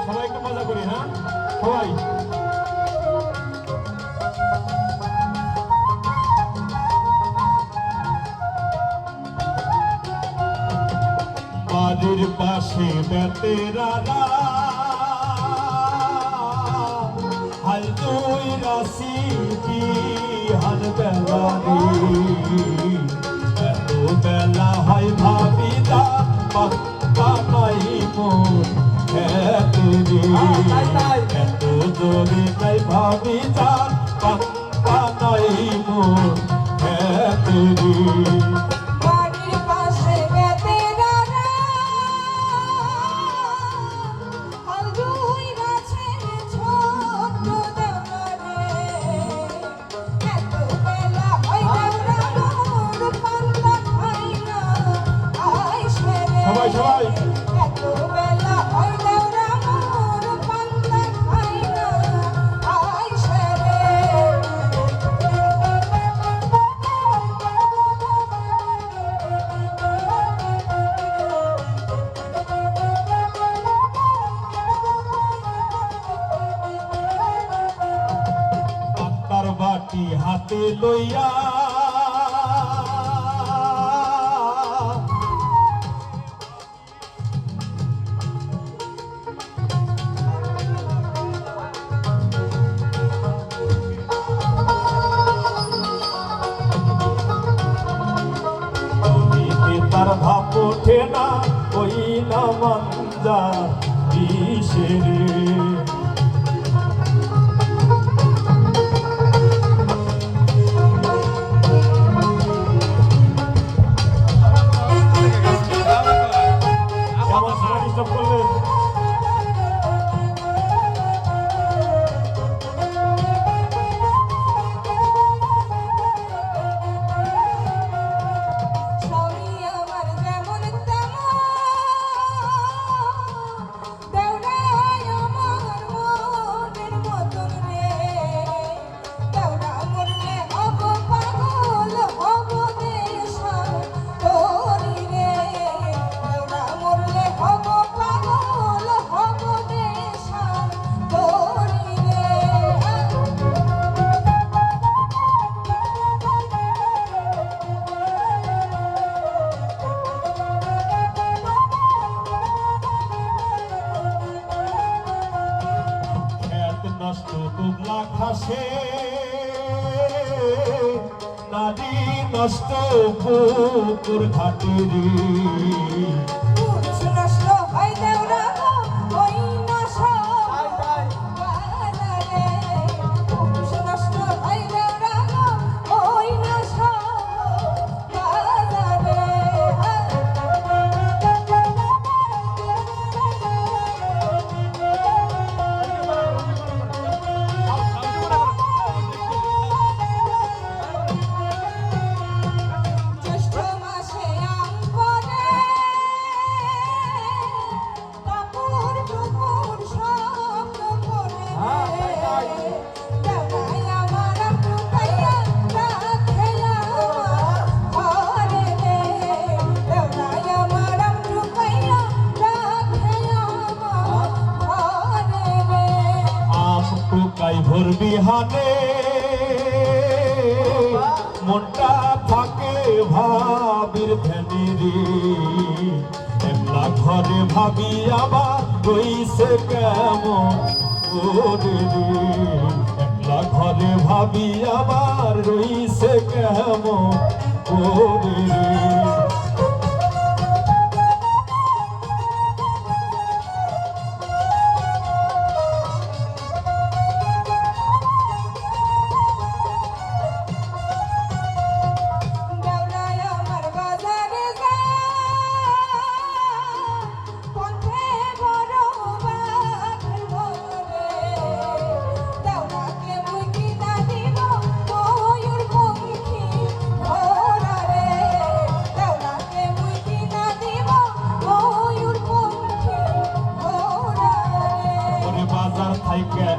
সবাই একটু মজা করি, হ্যাঁ সবাই। বাড়ির পাশে বেতেরারা হাল দুই রাশি কি হাল বেলা রে, এত বেলা হয় ভাবি দা পাক্কা নাই মন খেতে রে, এত জোরে নাই ভাবি দা পাক্কা নাই মন খেতে রে। সবাই সবাই পাত্তার বাটি হাতে লইয়া তার ভাব ওঠে না ওই না মঞ্জা কিসেরে, কেমন সময় ডিস্টার্ব করলেন? নষ্ট দুবলা খাসে নারী নষ্ট পুকুর ঘাটে রে, ভোর বিহানে মনটা থাকে ভাবির ধ্যানে রে, একলা ঘরে ভাবি আবার রইছে কেমন ওরে রে, একলা ঘরে ভাবি আবার রইছে কেমন ওরে রে।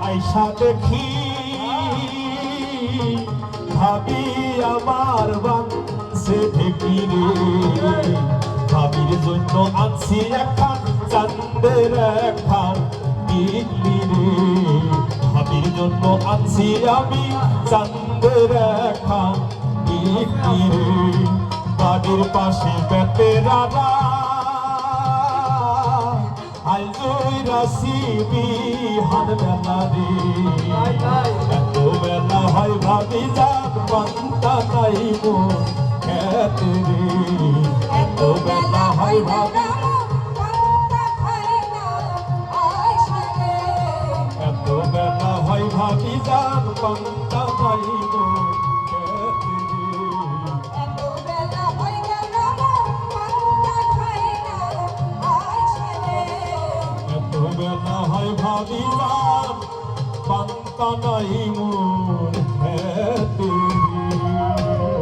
আইসা দেখি ভাবি আমার বাংসে ঢেকি রে, জন্য আনছি একখান চান্দের একখান টিকলি রে ভাবির জন্য আনছি আমি চান্দের একখান টিকলি রে বাড়ির পাশে বেতেরারা আইজুইরাসি বিহান বেলা রে এত বেলা হয় ভাবি যাক পান্তা নাই মন খেতে রে এত বেলা হয় ভাবি এত বেলা হয় ভাবি যাক পান্তা নাই মন খেতে রে এত বেলা হয় ভাবি যাক পান্তা নাই মন